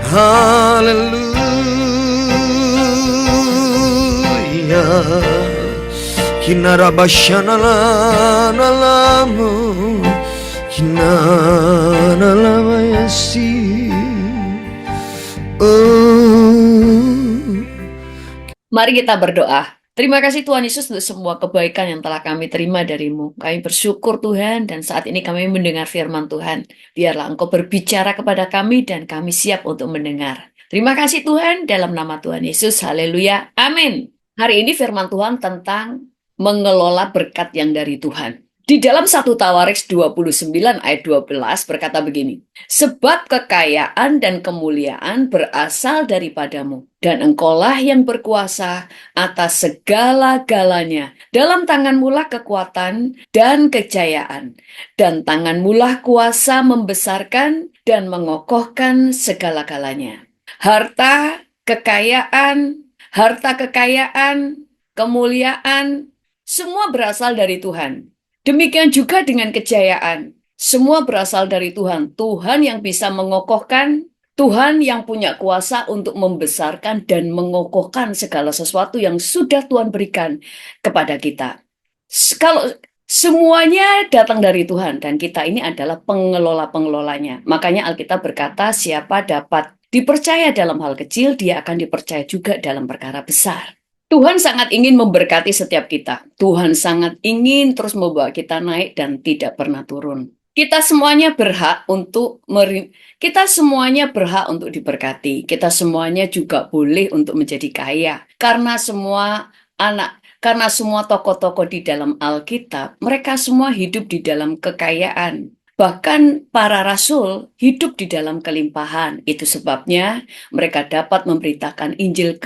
Haleluya. Kinarabashanalalamu. Kinanalamayasi. Mari kita berdoa. Terima kasih Tuhan Yesus untuk semua kebaikan yang telah kami terima dari-Mu. Kami bersyukur Tuhan, dan saat ini kami mendengar firman Tuhan. Biarlah Engkau berbicara kepada kami dan kami siap untuk mendengar. Terima kasih Tuhan, dalam nama Tuhan Yesus. Haleluya. Amin. Hari ini firman Tuhan tentang mengelola berkat yang dari Tuhan. Di dalam 1 Tawarik 29 ayat 12 berkata begini, sebab kekayaan dan kemuliaan berasal daripadamu, dan engkaulah yang berkuasa atas segala-galanya. Dalam tanganmulah kekuatan dan kejayaan, dan tanganmulah kuasa membesarkan dan mengokohkan segala-galanya. Harta kekayaan, kemuliaan, semua berasal dari Tuhan. Demikian juga dengan kejayaan. Semua berasal dari Tuhan. Tuhan yang bisa mengokohkan, Tuhan yang punya kuasa untuk membesarkan dan mengokohkan segala sesuatu yang sudah Tuhan berikan kepada kita. Kalau semuanya datang dari Tuhan, dan kita ini adalah pengelola-pengelolanya. Makanya Alkitab berkata, siapa dapat dipercaya dalam hal kecil, dia akan dipercaya juga dalam perkara besar. Tuhan sangat ingin memberkati setiap kita. Tuhan sangat ingin terus membawa kita naik dan tidak pernah turun. Kita semuanya berhak untuk diberkati. Kita semuanya juga boleh untuk menjadi kaya. Karena semua tokoh-tokoh di dalam Alkitab, mereka semua hidup di dalam kekayaan. Bahkan para rasul hidup di dalam kelimpahan. Itu sebabnya mereka dapat memberitakan Injil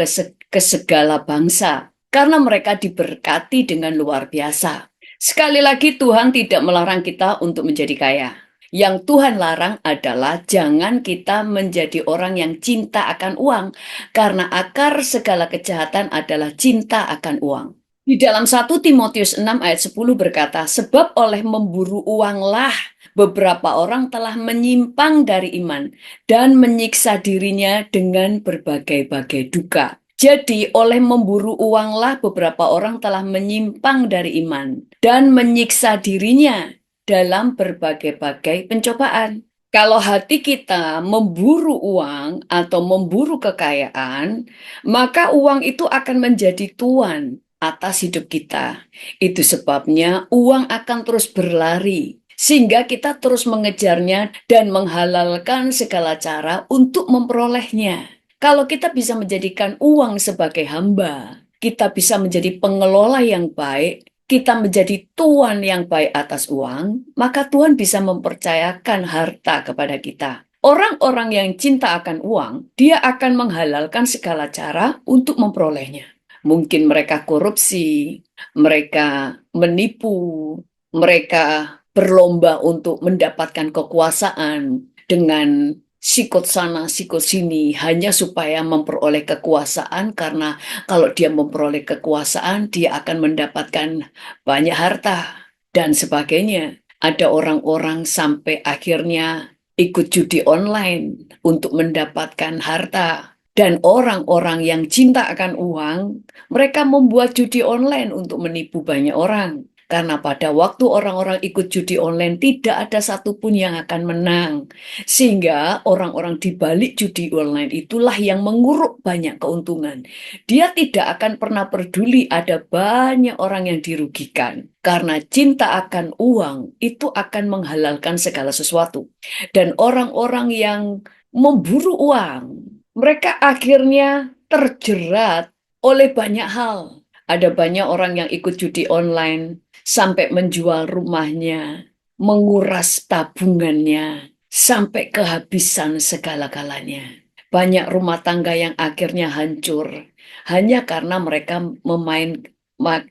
ke segala bangsa, karena mereka diberkati dengan luar biasa. Sekali lagi, Tuhan tidak melarang kita untuk menjadi kaya. Yang Tuhan larang adalah jangan kita menjadi orang yang cinta akan uang, karena akar segala kejahatan adalah cinta akan uang. Di dalam 1 Timotius 6 ayat 10 berkata, sebab oleh memburu uanglah beberapa orang telah menyimpang dari iman dan menyiksa dirinya dengan berbagai-bagai duka. Jadi oleh memburu uanglah beberapa orang telah menyimpang dari iman dan menyiksa dirinya dalam berbagai-bagai pencobaan. Kalau hati kita memburu uang atau memburu kekayaan, maka uang itu akan menjadi tuan atas hidup kita. Itu sebabnya uang akan terus berlari, sehingga kita terus mengejarnya dan menghalalkan segala cara untuk memperolehnya. Kalau kita bisa menjadikan uang sebagai hamba, kita bisa menjadi pengelola yang baik, kita menjadi tuan yang baik atas uang, maka Tuhan bisa mempercayakan harta kepada kita. Orang-orang yang cinta akan uang, dia akan menghalalkan segala cara untuk memperolehnya. Mungkin mereka korupsi, mereka menipu, mereka berlomba untuk mendapatkan kekuasaan dengan sikut sana, sikut sini, hanya supaya memperoleh kekuasaan, karena kalau dia memperoleh kekuasaan, dia akan mendapatkan banyak harta dan sebagainya. Ada orang-orang sampai akhirnya ikut judi online untuk mendapatkan harta. Dan orang-orang yang cinta akan uang, mereka membuat judi online untuk menipu banyak orang. Karena pada waktu orang-orang ikut judi online, tidak ada satupun yang akan menang. Sehingga orang-orang di balik judi online itulah yang menguruk banyak keuntungan. Dia tidak akan pernah peduli ada banyak orang yang dirugikan. Karena cinta akan uang itu akan menghalalkan segala sesuatu. Dan orang-orang yang memburu uang, mereka akhirnya terjerat oleh banyak hal. Ada banyak orang yang ikut judi online sampai menjual rumahnya, menguras tabungannya, sampai kehabisan segala-galanya. Banyak rumah tangga yang akhirnya hancur hanya karena mereka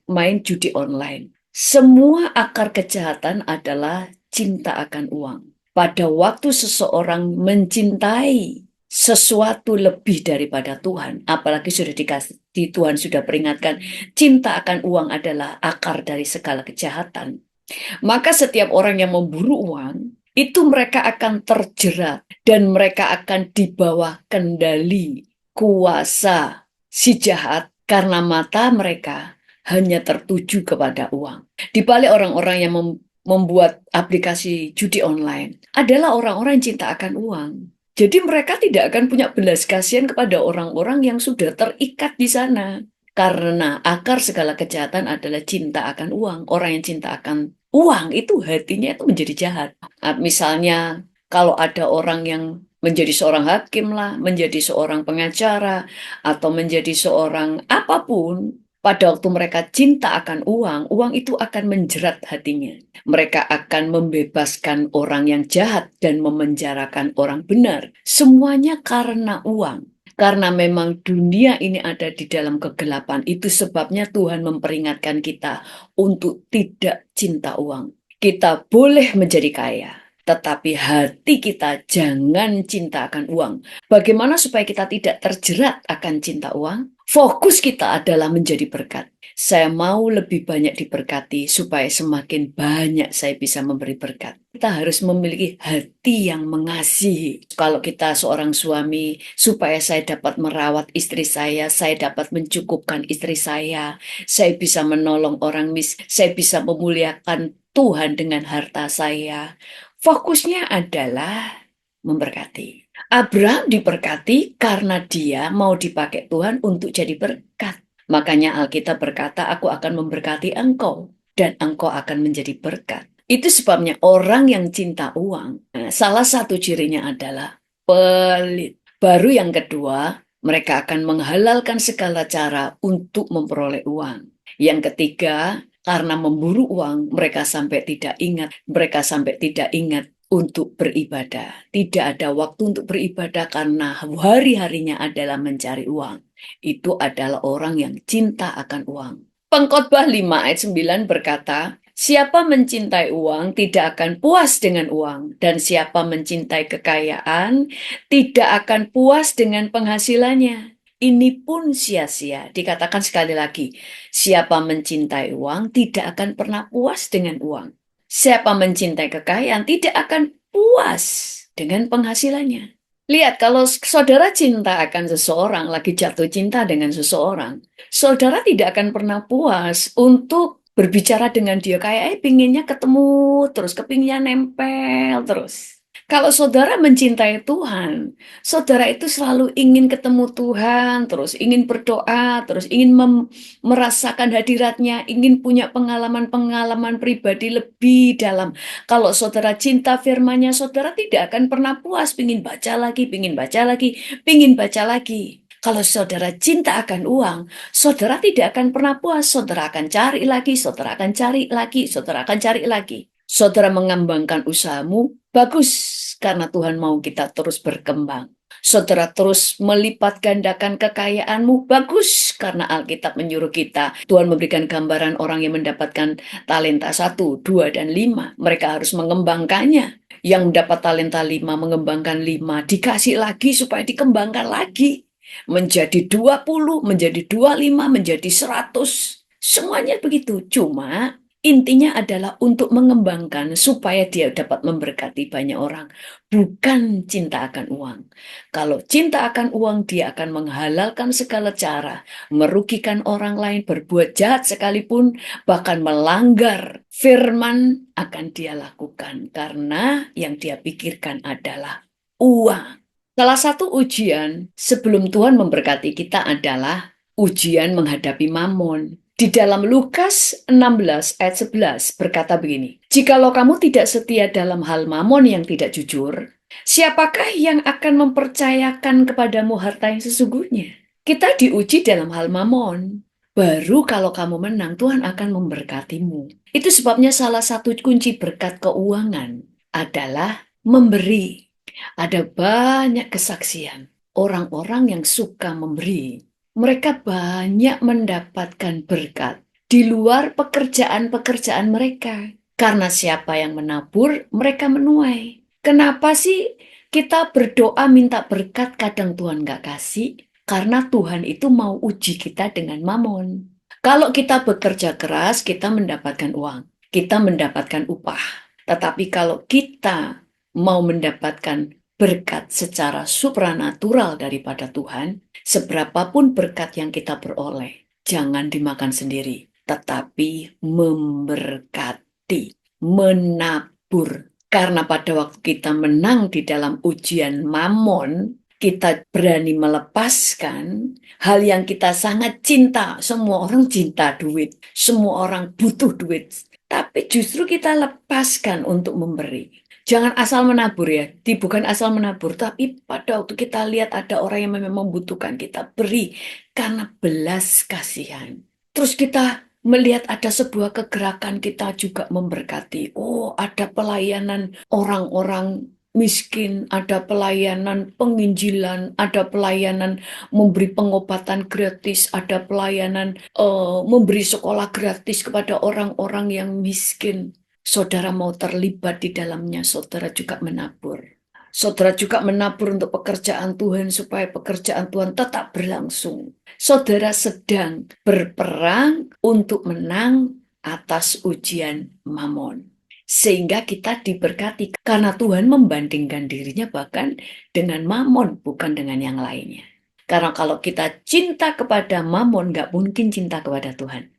main judi online. Semua akar kejahatan adalah cinta akan uang. Pada waktu seseorang mencintai sesuatu lebih daripada Tuhan, apalagi sudah dikasih, Tuhan sudah peringatkan, cinta akan uang adalah akar dari segala kejahatan. Maka setiap orang yang memburu uang, itu mereka akan terjerat dan mereka akan di bawah kendali kuasa si jahat karena mata mereka hanya tertuju kepada uang. Di balik orang-orang yang membuat aplikasi judi online adalah orang-orang yang cinta akan uang. Jadi mereka tidak akan punya belas kasihan kepada orang-orang yang sudah terikat di sana. Karena akar segala kejahatan adalah cinta akan uang. Orang yang cinta akan uang itu hatinya itu menjadi jahat. Misalnya kalau ada orang yang menjadi seorang hakim lah, menjadi seorang pengacara, atau menjadi seorang apapun, pada waktu mereka cinta akan uang, uang itu akan menjerat hatinya. Mereka akan membebaskan orang yang jahat dan memenjarakan orang benar. Semuanya karena uang. Karena memang dunia ini ada di dalam kegelapan, itu sebabnya Tuhan memperingatkan kita untuk tidak cinta uang. Kita boleh menjadi kaya, tetapi hati kita jangan cinta akan uang. Bagaimana supaya kita tidak terjerat akan cinta uang? Fokus kita adalah menjadi berkat. Saya mau lebih banyak diberkati supaya semakin banyak saya bisa memberi berkat. Kita harus memiliki hati yang mengasihi. Kalau kita seorang suami, supaya saya dapat merawat istri saya dapat mencukupkan istri saya bisa menolong orang saya bisa memuliakan Tuhan dengan harta saya. Fokusnya adalah memberkati. Abraham diberkati karena dia mau dipakai Tuhan untuk jadi berkat. Makanya Alkitab berkata, aku akan memberkati engkau dan engkau akan menjadi berkat. Itu sebabnya orang yang cinta uang, salah satu cirinya adalah pelit. Baru yang kedua, mereka akan menghalalkan segala cara untuk memperoleh uang. Yang ketiga, karena memburu uang, mereka sampai tidak ingat untuk beribadah. Tidak ada waktu untuk beribadah karena hari-harinya adalah mencari uang. Itu adalah orang yang cinta akan uang. Pengkhotbah 5 ayat 9 berkata, siapa mencintai uang tidak akan puas dengan uang, dan siapa mencintai kekayaan tidak akan puas dengan penghasilannya. Ini pun sia-sia. Dikatakan sekali lagi, siapa mencintai uang tidak akan pernah puas dengan uang. Siapa mencintai kekayaan tidak akan puas dengan penghasilannya. Lihat, kalau saudara cinta akan seseorang, lagi jatuh cinta dengan seseorang, saudara tidak akan pernah puas untuk berbicara dengan dia kayak pinginnya ketemu terus, kepinginnya nempel terus. Kalau saudara mencintai Tuhan, saudara itu selalu ingin ketemu Tuhan, terus ingin berdoa, terus ingin merasakan hadiratnya, ingin punya pengalaman-pengalaman pribadi lebih dalam. Kalau saudara cinta firman-Nya, saudara tidak akan pernah puas, ingin baca lagi, ingin baca lagi, ingin baca lagi. Kalau saudara cinta akan uang, saudara tidak akan pernah puas, saudara akan cari lagi, saudara akan cari lagi, saudara akan cari lagi. Saudara mengembangkan usahamu, bagus, karena Tuhan mau kita terus berkembang. Saudara terus melipat gandakan kekayaanmu, bagus, karena Alkitab menyuruh kita. Tuhan memberikan gambaran orang yang mendapatkan talenta 1, 2, dan 5. Mereka harus mengembangkannya. Yang mendapat talenta 5, mengembangkan 5, dikasih lagi supaya dikembangkan lagi. Menjadi 20, menjadi 25, menjadi 100. Semuanya begitu. Cuma intinya adalah untuk mengembangkan supaya dia dapat memberkati banyak orang. Bukan cinta akan uang. Kalau cinta akan uang, dia akan menghalalkan segala cara, merugikan orang lain, berbuat jahat sekalipun, bahkan melanggar firman akan dia lakukan. Karena yang dia pikirkan adalah uang. Salah satu ujian sebelum Tuhan memberkati kita adalah ujian menghadapi mamon. Di dalam Lukas 16 ayat 11 berkata begini, jikalau kamu tidak setia dalam hal mamon yang tidak jujur, siapakah yang akan mempercayakan kepadamu harta yang sesungguhnya? Kita diuji dalam hal mamon. Baru kalau kamu menang, Tuhan akan memberkatimu. Itu sebabnya salah satu kunci berkat keuangan adalah memberi. Ada banyak kesaksian orang-orang yang suka memberi. Mereka banyak mendapatkan berkat di luar pekerjaan-pekerjaan mereka. Karena siapa yang menabur, mereka menuai. Kenapa sih kita berdoa minta berkat kadang Tuhan nggak kasih? Karena Tuhan itu mau uji kita dengan mamon. Kalau kita bekerja keras, kita mendapatkan uang. Kita mendapatkan upah. Tetapi kalau kita mau mendapatkan berkat secara supranatural daripada Tuhan, seberapapun berkat yang kita peroleh, jangan dimakan sendiri, tetapi memberkati, menabur. Karena pada waktu kita menang di dalam ujian mamon, kita berani melepaskan hal yang kita sangat cinta. Semua orang cinta duit, semua orang butuh duit. Tapi justru kita lepaskan untuk memberi. Jangan asal menabur ya, bukan asal menabur, tapi pada waktu kita lihat ada orang yang memang membutuhkan, kita beri karena belas kasihan. Terus kita melihat ada sebuah kegerakan, kita juga memberkati. Oh, ada pelayanan orang-orang miskin, ada pelayanan penginjilan, ada pelayanan memberi pengobatan gratis, ada pelayanan memberi sekolah gratis kepada orang-orang yang miskin. Saudara mau terlibat di dalamnya, saudara juga menabur. Saudara juga menabur untuk pekerjaan Tuhan supaya pekerjaan Tuhan tetap berlangsung. Saudara sedang berperang untuk menang atas ujian mamon. Sehingga kita diberkati karena Tuhan membandingkan dirinya bahkan dengan mamon, bukan dengan yang lainnya. Karena kalau kita cinta kepada mamon, nggak mungkin cinta kepada Tuhan.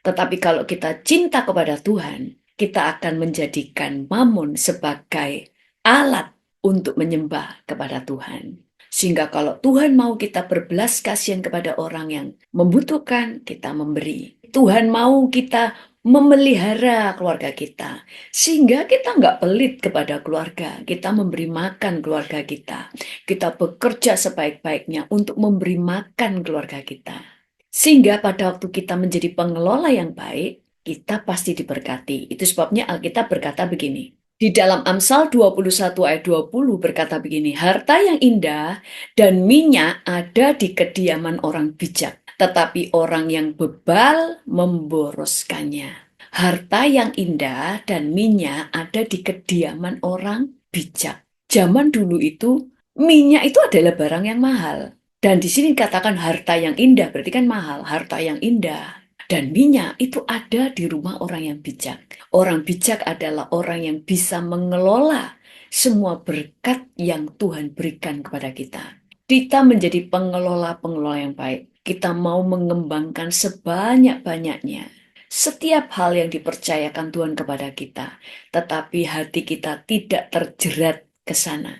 Tetapi kalau kita cinta kepada Tuhan, kita akan menjadikan mamon sebagai alat untuk menyembah kepada Tuhan. Sehingga kalau Tuhan mau kita berbelas kasihan kepada orang yang membutuhkan, kita memberi. Tuhan mau kita memelihara keluarga kita. Sehingga kita nggak pelit kepada keluarga. Kita memberi makan keluarga kita. Kita bekerja sebaik-baiknya untuk memberi makan keluarga kita. Sehingga pada waktu kita menjadi pengelola yang baik, kita pasti diberkati. Itu sebabnya Alkitab berkata begini. Di dalam Amsal 21 ayat 20 berkata begini, harta yang indah dan minyak ada di kediaman orang bijak, tetapi orang yang bebal memboroskannya. Harta yang indah dan minyak ada di kediaman orang bijak. Zaman dulu itu, minyak itu adalah barang yang mahal. Dan di sini dikatakan harta yang indah, berarti kan mahal. Harta yang indah dan minyak itu ada di rumah orang yang bijak. Orang bijak adalah orang yang bisa mengelola semua berkat yang Tuhan berikan kepada kita. Kita menjadi pengelola-pengelola yang baik. Kita mau mengembangkan sebanyak-banyaknya setiap hal yang dipercayakan Tuhan kepada kita. Tetapi hati kita tidak terjerat ke sana.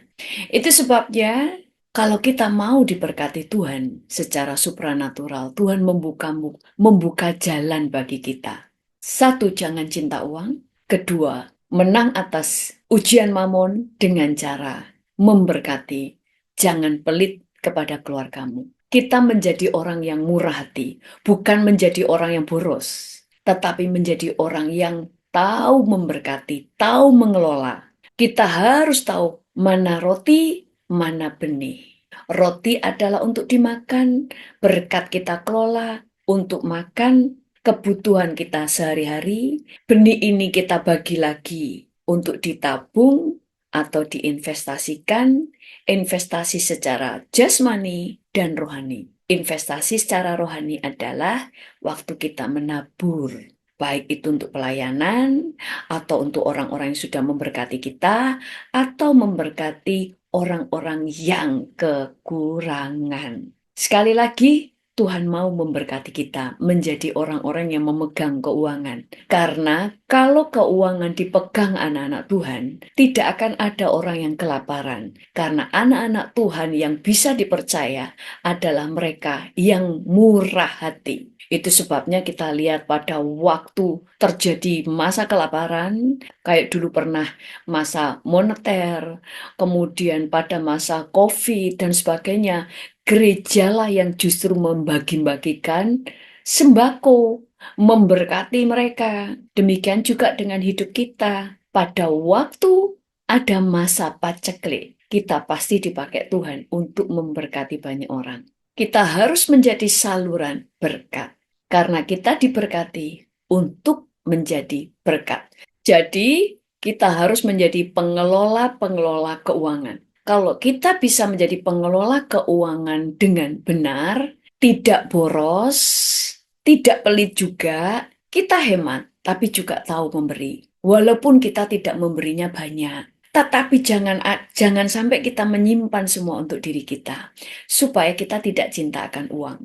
Itu sebabnya kalau kita mau diberkati Tuhan secara supranatural, Tuhan membuka jalan bagi kita. Satu, jangan cinta uang. Kedua, menang atas ujian mamon dengan cara memberkati. Jangan pelit kepada keluargamu. Kita menjadi orang yang murah hati, bukan menjadi orang yang boros, tetapi menjadi orang yang tahu memberkati, tahu mengelola. Kita harus tahu mana roti, mana benih. Roti adalah untuk dimakan, berkat kita kelola untuk makan kebutuhan kita sehari-hari. Benih ini kita bagi lagi untuk ditabung atau diinvestasikan, investasi secara jasmani dan rohani. Investasi secara rohani adalah waktu kita menabur, baik itu untuk pelayanan, atau untuk orang-orang yang sudah memberkati kita, atau memberkati orang-orang yang kekurangan. Sekali lagi, Tuhan mau memberkati kita menjadi orang-orang yang memegang keuangan. Karena kalau keuangan dipegang anak-anak Tuhan, tidak akan ada orang yang kelaparan. Karena anak-anak Tuhan yang bisa dipercaya adalah mereka yang murah hati. Itu sebabnya kita lihat pada waktu terjadi masa kelaparan, kayak dulu pernah masa moneter, kemudian pada masa COVID dan sebagainya, gerejalah yang justru membagi-bagikan sembako, memberkati mereka. Demikian juga dengan hidup kita. Pada waktu ada masa paceklik, kita pasti dipakai Tuhan untuk memberkati banyak orang. Kita harus menjadi saluran berkat, karena kita diberkati untuk menjadi berkat. Jadi, kita harus menjadi pengelola-pengelola keuangan. Kalau kita bisa menjadi pengelola keuangan dengan benar, tidak boros, tidak pelit juga, kita hemat, tapi juga tahu memberi. walaupun kita tidak memberinya banyak. Tetapi jangan sampai kita menyimpan semua untuk diri kita, supaya kita tidak cinta akan uang.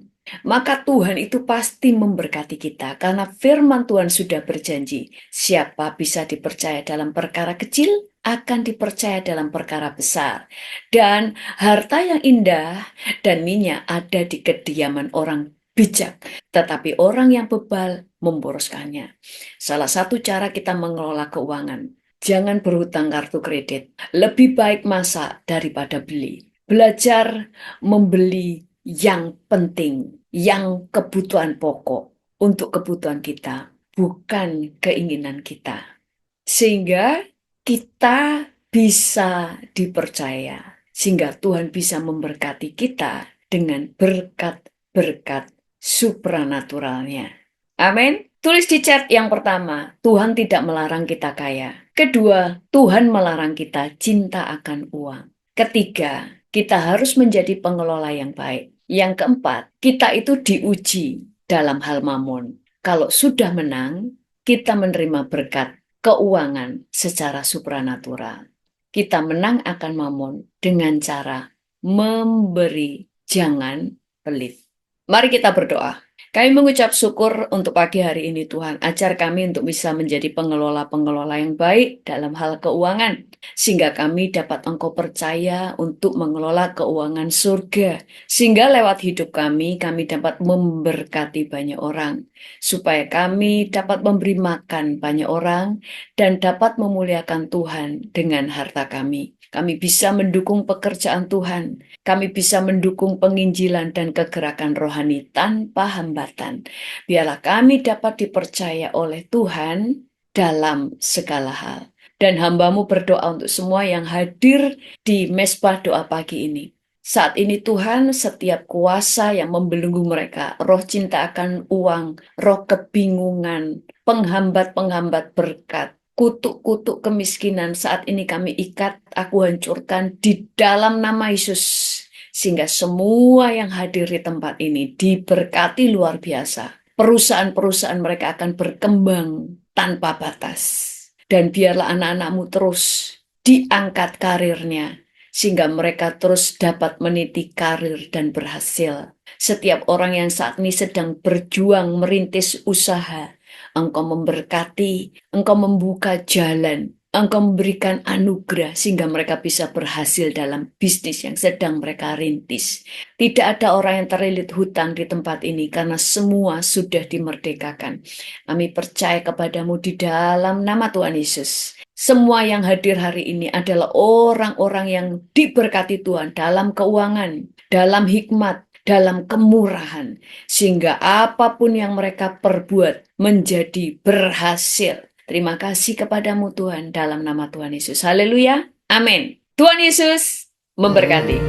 Maka Tuhan itu pasti memberkati kita, karena firman Tuhan sudah berjanji, siapa bisa dipercaya dalam perkara kecil, akan dipercaya dalam perkara besar. Dan harta yang indah dan minyak ada di kediaman orang bijak, tetapi orang yang bebal memboroskannya. Salah satu cara kita mengelola keuangan, jangan berhutang kartu kredit. Lebih baik masak daripada beli. Belajar membeli yang penting, yang kebutuhan pokok untuk kebutuhan kita, bukan keinginan kita. Sehingga kita bisa dipercaya, sehingga Tuhan bisa memberkati kita dengan berkat-berkat supranaturalnya. Amin. Tulis di chat yang pertama, Tuhan tidak melarang kita kaya. Kedua, Tuhan melarang kita cinta akan uang. Ketiga, kita harus menjadi pengelola yang baik. Yang keempat, kita itu diuji dalam hal mamon. Kalau sudah menang, kita menerima berkat keuangan secara supranatural. Kita menang akan mamon dengan cara memberi, jangan pelit. Mari kita berdoa. Kami mengucap syukur untuk pagi hari ini Tuhan. Ajar kami untuk bisa menjadi pengelola-pengelola yang baik dalam hal keuangan. Sehingga kami dapat Engkau percaya untuk mengelola keuangan surga. Sehingga lewat hidup kami dapat memberkati banyak orang. Supaya kami dapat memberi makan banyak orang dan dapat memuliakan Tuhan dengan harta kami. Kami bisa mendukung pekerjaan Tuhan. Kami bisa mendukung penginjilan dan kegerakan rohani tanpa hambatan. Biarlah kami dapat dipercaya oleh Tuhan dalam segala hal. Dan hamba-Mu berdoa untuk semua yang hadir di mesbah doa pagi ini. Saat ini Tuhan, setiap kuasa yang membelenggu mereka, roh cinta akan uang, roh kebingungan, penghambat-penghambat berkat, kutuk-kutuk kemiskinan, saat ini kami ikat, aku hancurkan di dalam nama Yesus. Sehingga semua yang hadir di tempat ini diberkati luar biasa. Perusahaan-perusahaan mereka akan berkembang tanpa batas. Dan biarlah anak-anak-Mu terus diangkat karirnya, sehingga mereka terus dapat meniti karir dan berhasil. Setiap orang yang saat ini sedang berjuang merintis usaha, Engkau memberkati, Engkau membuka jalan, Engkau memberikan anugerah sehingga mereka bisa berhasil dalam bisnis yang sedang mereka rintis. Tidak ada orang yang terlilit hutang di tempat ini karena semua sudah dimerdekakan. Kami percaya kepadamu di dalam nama Tuhan Yesus. Semua yang hadir hari ini adalah orang-orang yang diberkati Tuhan dalam keuangan, dalam hikmat, dalam kemurahan, sehingga apapun yang mereka perbuat menjadi berhasil. Terima kasih kepadamu Tuhan dalam nama Tuhan Yesus. Haleluya. Amin. Tuhan Yesus memberkati.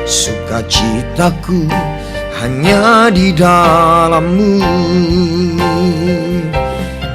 Sukacitaku hanya di dalam-Mu.